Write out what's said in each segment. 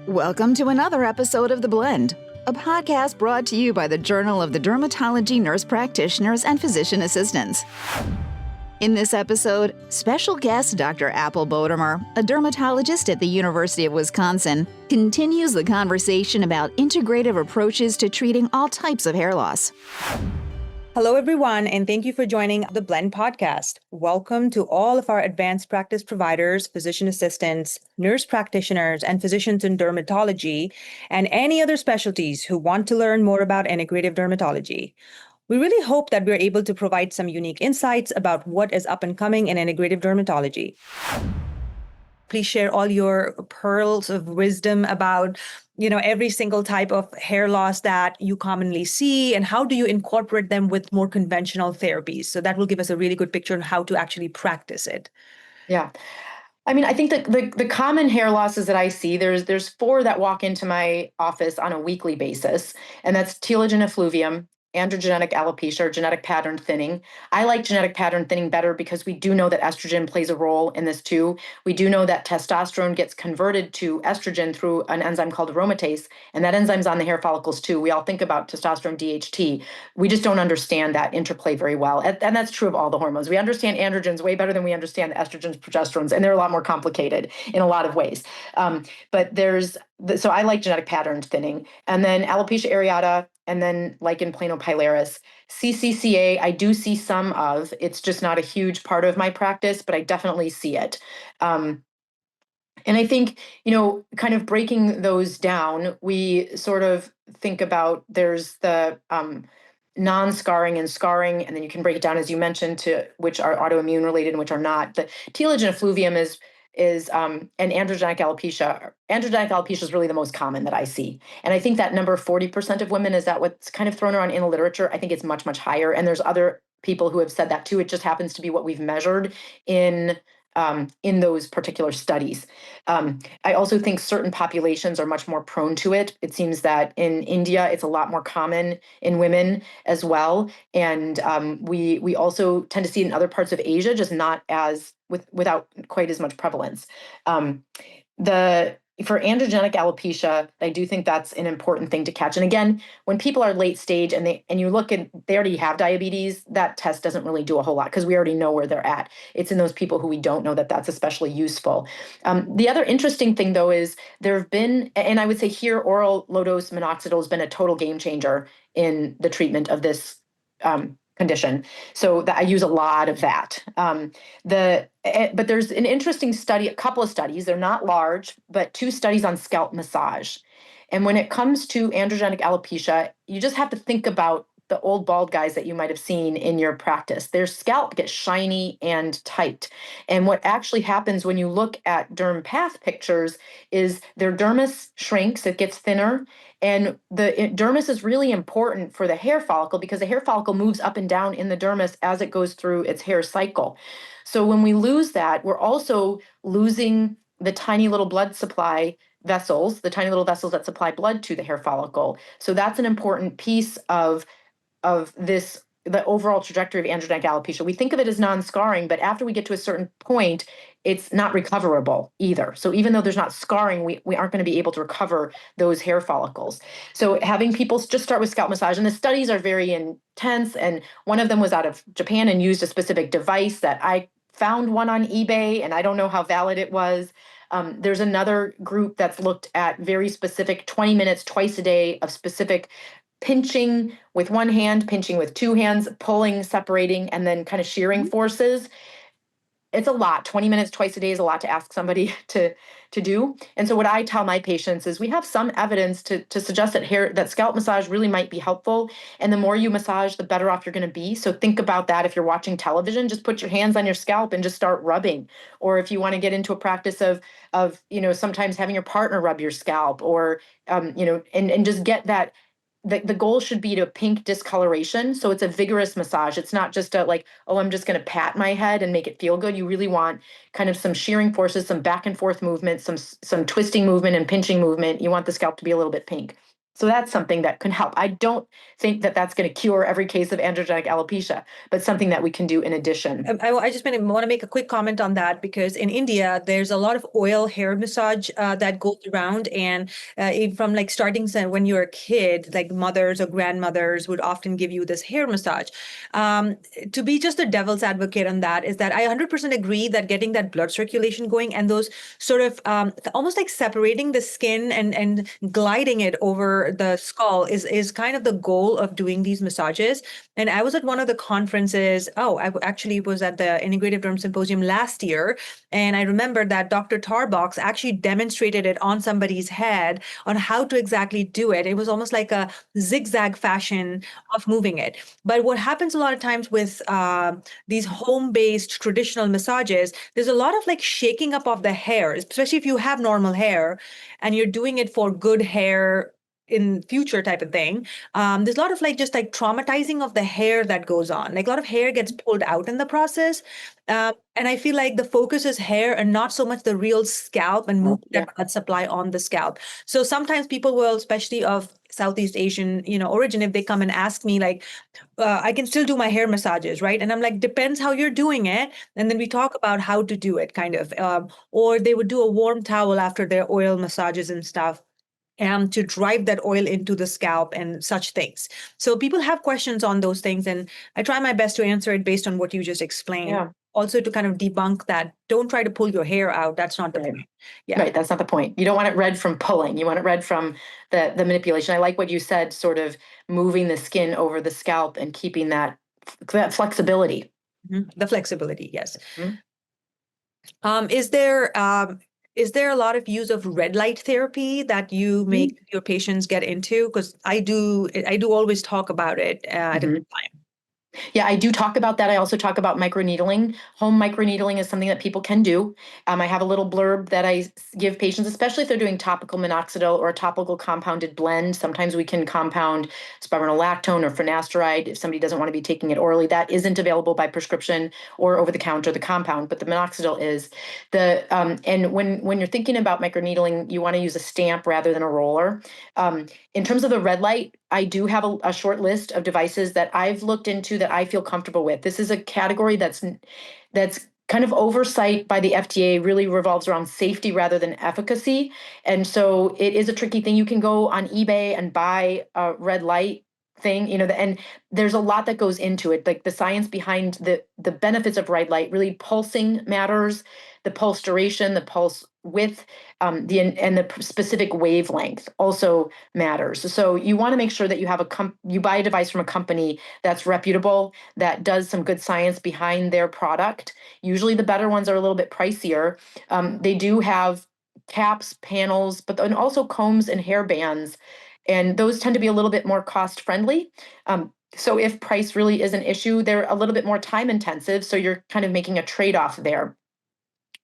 Welcome to another episode of The Blend, a podcast brought to you by the Journal of the Dermatology Nurse Practitioners and Physician Assistants. In this episode, special guest Dr. Apple Bodemer, a dermatologist at the University of Wisconsin, continues the conversation about integrative approaches to treating all types of hair loss. Hello, everyone, and thank you for joining the Blend podcast. Welcome to all of our advanced practice providers, physician assistants, nurse practitioners, and physicians in dermatology, and any other specialties who want to learn more about integrative dermatology. We really hope that we're able to provide some unique insights about what is up and coming in integrative dermatology. Please share all your pearls of wisdom about every single type of hair loss that you commonly see, and how do you incorporate them with more conventional therapies? So that will give us a really good picture of how to actually practice it. Yeah. I mean, I think that the common hair losses that I see, there's four that walk into my office on a weekly basis, and that's telogen effluvium, androgenic alopecia, or genetic pattern thinning. I like genetic pattern thinning better because we do know that estrogen plays a role in this too. We do know that testosterone gets converted to estrogen through an enzyme called aromatase, and that enzyme's on the hair follicles too. We all think about testosterone DHT. We just don't understand that interplay very well. And that's true of all the hormones. We understand androgens way better than we understand estrogens, progesterones, and they're a lot more complicated in a lot of ways. So I like genetic pattern thinning. And then alopecia areata, and then lichen planopilaris. CCCA, I do see some of. It's just not a huge part of my practice, but I definitely see it. And I think, kind of breaking those down, we sort of think about there's the non-scarring and scarring, and then you can break it down, as you mentioned, to which are autoimmune related and which are not. The telogen effluvium is an androgenic alopecia. Androgenic alopecia is really the most common that I see. And I think that number 40% of women, is that what's kind of thrown around in the literature? I think it's much, much higher. And there's other people who have said that too. It just happens to be what we've measured in those particular studies. I also think certain populations are much more prone to it. It seems that in India, it's a lot more common in women as well. And we also tend to see it in other parts of Asia, just not without quite as much prevalence. For androgenic alopecia, I do think that's an important thing to catch. And again, when people are late stage and you look and they already have diabetes, that test doesn't really do a whole lot because we already know where they're at. It's in those people who we don't know that that's especially useful. The other interesting thing, though, is there have been, and I would say here, oral low-dose minoxidil has been a total game changer in the treatment of this condition. So I use a lot of that. But there's an interesting study, a couple of studies, they're not large, but 2 studies on scalp massage. And when it comes to androgenic alopecia, you just have to think about the old bald guys that you might have seen in your practice. Their scalp gets shiny and tight. And what actually happens when you look at derm path pictures is their dermis shrinks, it gets thinner. And the dermis is really important for the hair follicle because the hair follicle moves up and down in the dermis as it goes through its hair cycle. So when we lose that, we're also losing the tiny little blood supply vessels, the tiny little vessels that supply blood to the hair follicle. So that's an important piece of the overall trajectory of androgenic alopecia. We think of it as non-scarring, but after we get to a certain point, it's not recoverable either. So even though there's not scarring, we aren't going to be able to recover those hair follicles. So having people just start with scalp massage, and the studies are very intense, and one of them was out of Japan and used a specific device that I found one on eBay, and I don't know how valid it was. There's another group that's looked at very specific 20 minutes twice a day of specific pinching with one hand, pinching with 2 hands, pulling, separating, and then kind of shearing forces. It's a lot. 20 minutes twice a day is a lot to ask somebody to do. And so what I tell my patients is we have some evidence to suggest that scalp massage really might be helpful. And the more you massage, the better off you're going to be. So think about that. If you're watching television, just put your hands on your scalp and just start rubbing. Or if you want to get into a practice of sometimes having your partner rub your scalp, or and just get that. The goal should be to pink discoloration. So it's a vigorous massage. It's not just I'm just going to pat my head and make it feel good. You really want kind of some shearing forces, some back and forth movement, some twisting movement and pinching movement. You want the scalp to be a little bit pink. So that's something that can help. I don't think that that's going to cure every case of androgenic alopecia, but something that we can do in addition. I just want to make a quick comment on that, because in India, there's a lot of oil hair massage that goes around. And from like starting when you're a kid, like mothers or grandmothers would often give you this hair massage. To be just a devil's advocate on that is that I 100% agree that getting that blood circulation going and those sort of almost like separating the skin and gliding it over the skull is kind of the goal of doing these massages. And I was at one of the conferences. I actually was at the Integrative Derm Symposium last year. And I remember that Dr. Tarbox actually demonstrated it on somebody's head on how to exactly do it. It was almost like a zigzag fashion of moving it. But what happens a lot of times with these home-based traditional massages, there's a lot of like shaking up of the hair, especially if you have normal hair and you're doing it for good hair in future type of thing. There's a lot of like just like traumatizing of the hair that goes on. Like a lot of hair gets pulled out in the process. And I feel like the focus is hair and not so much the real scalp and moving that blood supply on the scalp. So sometimes people will, especially of Southeast Asian, origin, if they come and ask me like, I can still do my hair massages, right? And I'm like, depends how you're doing it. And then we talk about how to do it kind of, or they would do a warm towel after their oil massages and stuff to drive that oil into the scalp and such things. So people have questions on those things, and I try my best to answer it based on what you just explained. Yeah. Also to kind of debunk that, don't try to pull your hair out. That's not the point. Yeah. Right, that's not the point. You don't want it red from pulling. You want it red from the manipulation. I like what you said, sort of moving the skin over the scalp and keeping that flexibility. The flexibility, yes. Mm-hmm. Is there a lot of use of red light therapy that you make your patients get into? Because I do always talk about it at a time. Yeah, I do talk about that. I also talk about microneedling. Home microneedling is something that people can do. I have a little blurb that I give patients, especially if they're doing topical minoxidil or a topical compounded blend. Sometimes we can compound spironolactone or finasteride if somebody doesn't want to be taking it orally. That isn't available by prescription or over the counter, the compound, but the minoxidil is. And when you're thinking about microneedling, you want to use a stamp rather than a roller. In terms of the red light, I do have a short list of devices that I've looked into that I feel comfortable with. This is a category that's kind of oversight by the FDA really revolves around safety rather than efficacy. And so it is a tricky thing. You can go on eBay and buy a red light thing, and there's a lot that goes into it. Like the science behind the benefits of red light, really pulsing matters, the pulse duration, the pulse width, and the specific wavelength also matters. So you want to make sure that you have you buy a device from a company that's reputable, that does some good science behind their product. Usually the better ones are a little bit pricier. They do have caps, panels, but then also combs and hair bands. And those tend to be a little bit more cost friendly. So if price really is an issue, they're a little bit more time intensive. So you're kind of making a trade-off there.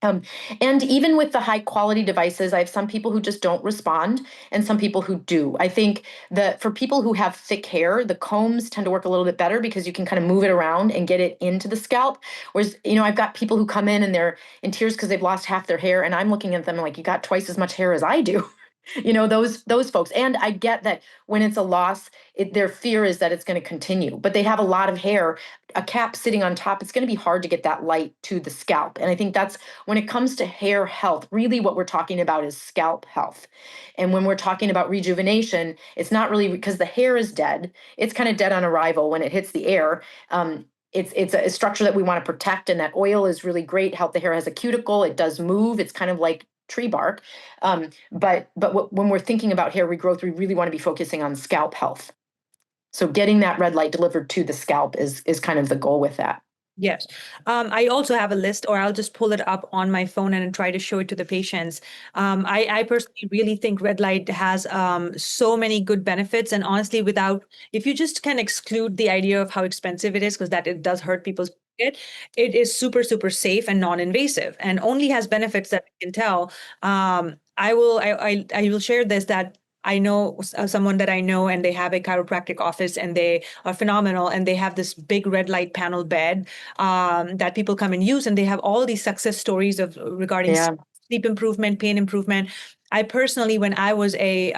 And even with the high quality devices, I have some people who just don't respond and some people who do. I think that for people who have thick hair, the combs tend to work a little bit better because you can kind of move it around and get it into the scalp. Whereas, I've got people who come in and they're in tears because they've lost half their hair, and I'm looking at them like, you got twice as much hair as I do. Those folks. And I get that when it's a loss, their fear is that it's going to continue, but they have a lot of hair, a cap sitting on top. It's going to be hard to get that light to the scalp. And I think that's when it comes to hair health, really what we're talking about is scalp health. And when we're talking about rejuvenation, it's not really because the hair is dead. It's kind of dead on arrival when it hits the air. It's a structure that we want to protect, and that oil is really great. The hair has a cuticle. It does move. It's kind of like tree bark. But when we're thinking about hair regrowth, we really want to be focusing on scalp health. So getting that red light delivered to the scalp is kind of the goal with that. Yes. I also have a list, or I'll just pull it up on my phone and try to show it to the patients. I personally really think red light has so many good benefits. And honestly, if you just can exclude the idea of how expensive it is, because it does hurt people's pocket, it is super, super safe and non-invasive and only has benefits that we can tell. I will share this, that I know someone that I know, and they have a chiropractic office, and they are phenomenal. And they have this big red light panel bed that people come and use. And they have all these success stories regarding sleep improvement, pain improvement. I personally, when I was a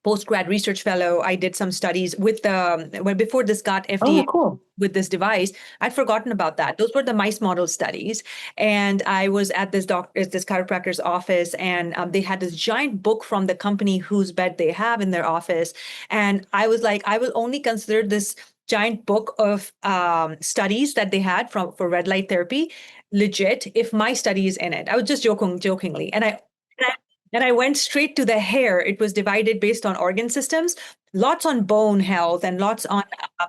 postgrad research fellow. I did some studies with when before this got FDA Oh, cool. with this device. I'd forgotten about that. Those were the mice model studies. And I was at this chiropractor's office, and they had this giant book from the company whose bed they have in their office. And I was like, I will only consider this giant book of studies that they had for red light therapy legit if my study is in it. I was just jokingly. And I went straight to the hair. It was divided based on organ systems, lots on bone health and lots on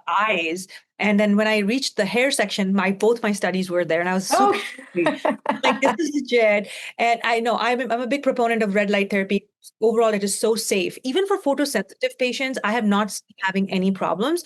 eyes. And then when I reached the hair section, both my studies were there, and I was super Oh, happy. Like, this is legit. And I know I'm a big proponent of red light therapy. Overall, it is so safe. Even for photosensitive patients, I have not seen having any problems.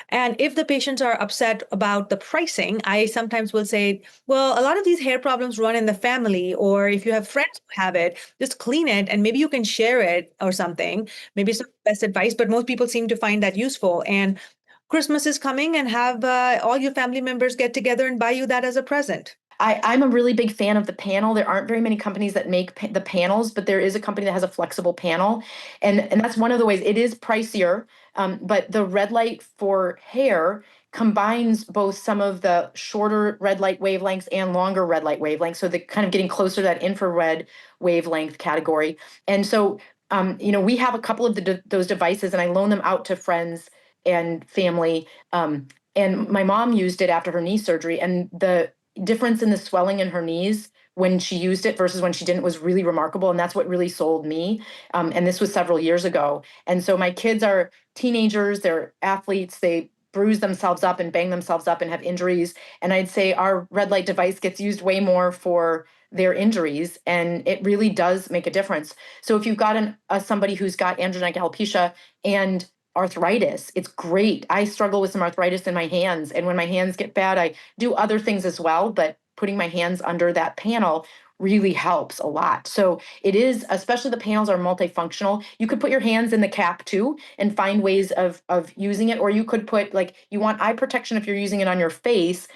And if the patients are upset about the pricing, I sometimes will say, well, a lot of these hair problems run in the family, or if you have friends who have it, just clean it and maybe you can share it or something. Maybe it's not the best advice, but most people seem to find that useful. And Christmas is coming, and have all your family members get together and buy you that as a present. I'm a really big fan of the panel. There aren't very many companies that make the panels, but there is a company that has a flexible panel. And that's one of the ways. It is pricier, but the red light for hair combines both some of the shorter red light wavelengths and longer red light wavelengths. So they're kind of getting closer to that infrared wavelength category. And so, we have a couple of those devices, and I loan them out to friends and family. And my mom used it after her knee surgery, and the difference in the swelling in her knees when she used it versus when she didn't was really remarkable. And that's what really sold me. And this was several years ago. And so my kids are teenagers, they're athletes, they bruise themselves up and bang themselves up and have injuries. And I'd say our red light device gets used way more for their injuries, and it really does make a difference. So if you've got somebody who's got androgenic alopecia and arthritis, it's great. I struggle with some arthritis in my hands, and when my hands get bad, I do other things as well, but putting my hands under that panel really helps a lot. So it is, especially the panels are multifunctional. You could put your hands in the cap too and find ways of using it, or you could put, like, you want eye protection if you're using it on your face.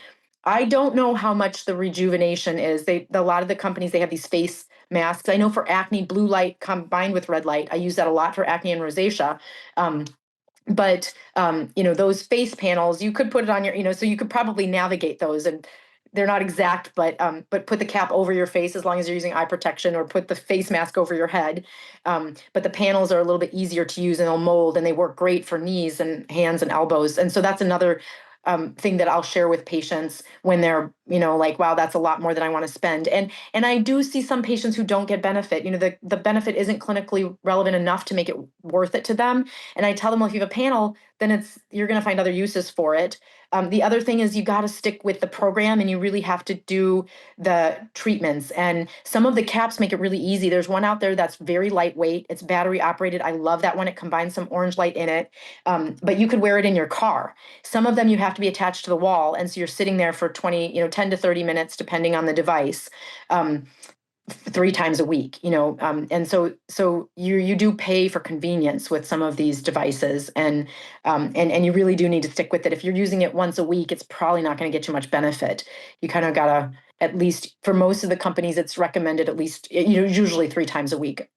I don't know how much the rejuvenation is. A lot of the companies, they have these face masks. I know for acne, blue light combined with red light. I use that a lot for acne and rosacea. But those face panels, you could put it on your, so you could probably navigate those, and they're not exact, but put the cap over your face as long as you're using eye protection, or put the face mask over your head. But the panels are a little bit easier to use, and they'll mold, and they work great for knees and hands and elbows. And so that's another thing that I'll share with patients when they're, like, wow, that's a lot more than I want to spend. And I do see some patients who don't get benefit. The benefit isn't clinically relevant enough to make it worth it to them. And I tell them, well, if you have a panel, then you're going to find other uses for it. The other thing is you got to stick with the program, and you really have to do the treatments. And some of the caps make it really easy. There's one out there that's very lightweight. It's battery operated. I love that one. It combines some orange light in it. But you could wear it in your car. Some of them you have to be attached to the wall. And so you're sitting there for 10 to 30 minutes, depending on the device. 3 times a week, and so you do pay for convenience with some of these devices, and you really do need to stick with it. If you're using it once a week, it's probably not going to get you much benefit. You kind of gotta, at least for most of the companies, it's recommended at least, usually 3 times a week.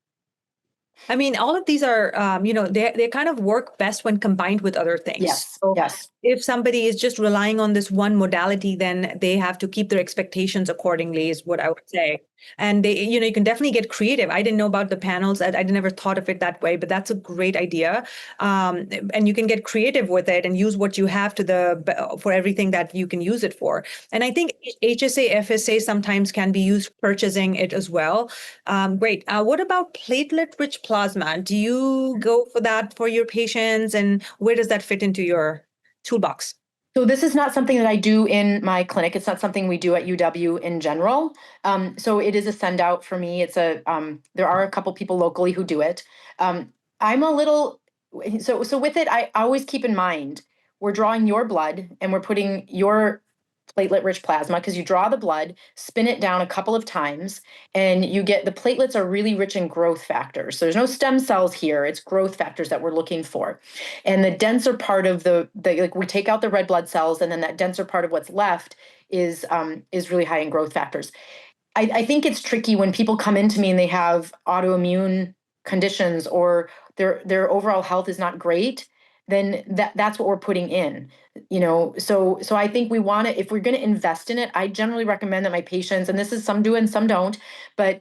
I mean, all of these are, they kind of work best when combined with other things. Yes. So Yes. if somebody is just relying on this one modality, then they have to keep their expectations accordingly, is what I would say. And you can definitely get creative. I didn't know about the panels. I never thought of it that way, but that's a great idea. And you can get creative with it and use what you have for everything that you can use it for. And I think HSA, FSA sometimes can be used purchasing it as well. Great. What about platelet-rich plasma? Do you go for that for your patients, and where does that fit into your toolbox? So this is not something that I do in my clinic. It's not something we do at UW in general. So it is a send out for me. There are a couple people locally who do it. I'm a little, so with it, I always keep in mind, we're drawing your blood and we're putting your platelet-rich plasma, because you draw the blood, spin it down a couple of times, and you get, the platelets are really rich in growth factors. So there's no stem cells here. It's growth factors that we're looking for. And the denser part of like, we take out the red blood cells, and then that denser part of what's left is really high in growth factors. I think it's tricky when people come into me and they have autoimmune conditions or their overall health is not great, then that's what we're putting in. So I think we want to, if we're going to invest in it, I generally recommend that my patients, and this is some do and some don't, but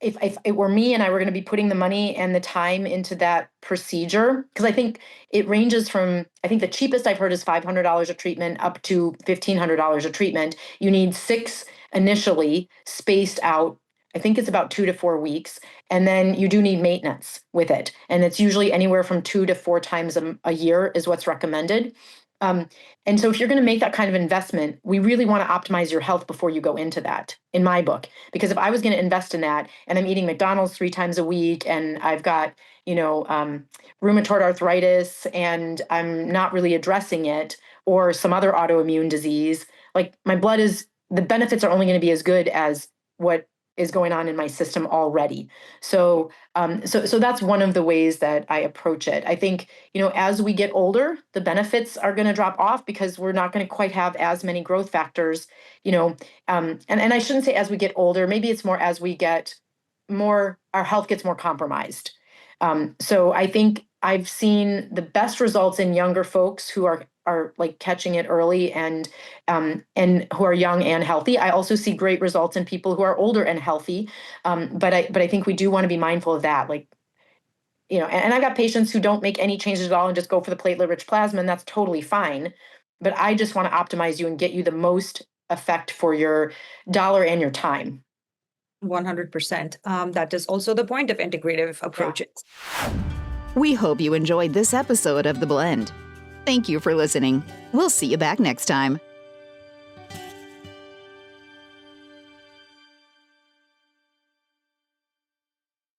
if it were me and I were going to be putting the money and the time into that procedure, because I think it ranges from, I think the cheapest I've heard is $500 a treatment up to $1,500 a treatment. You need 6 initially spaced out. I think it's about 2 to 4 weeks. And then you do need maintenance with it. And it's usually anywhere from 2 to 4 times a year is what's recommended. And so if you're going to make that kind of investment, we really want to optimize your health before you go into that, in my book. Because if I was going to invest in that and I'm eating McDonald's 3 times a week and I've got, rheumatoid arthritis and I'm not really addressing it, or some other autoimmune disease, like the benefits are only going to be as good as what is going on in my system already. So that's one of the ways that I approach it. I think, as we get older, the benefits are going to drop off because we're not going to quite have as many growth factors, and I shouldn't say as we get older, maybe it's more as we get more, our health gets more compromised. So I think I've seen the best results in younger folks who are like catching it early and who are young and healthy. I also see great results in people who are older and healthy. But I think we do want to be mindful of that. Like, and I got patients who don't make any changes at all and just go for the platelet-rich plasma, and that's totally fine. But I just want to optimize you and get you the most effect for your dollar and your time. 100%. That is also the point of integrative approaches. We hope you enjoyed this episode of The Blend. Thank you for listening. We'll see you back next time.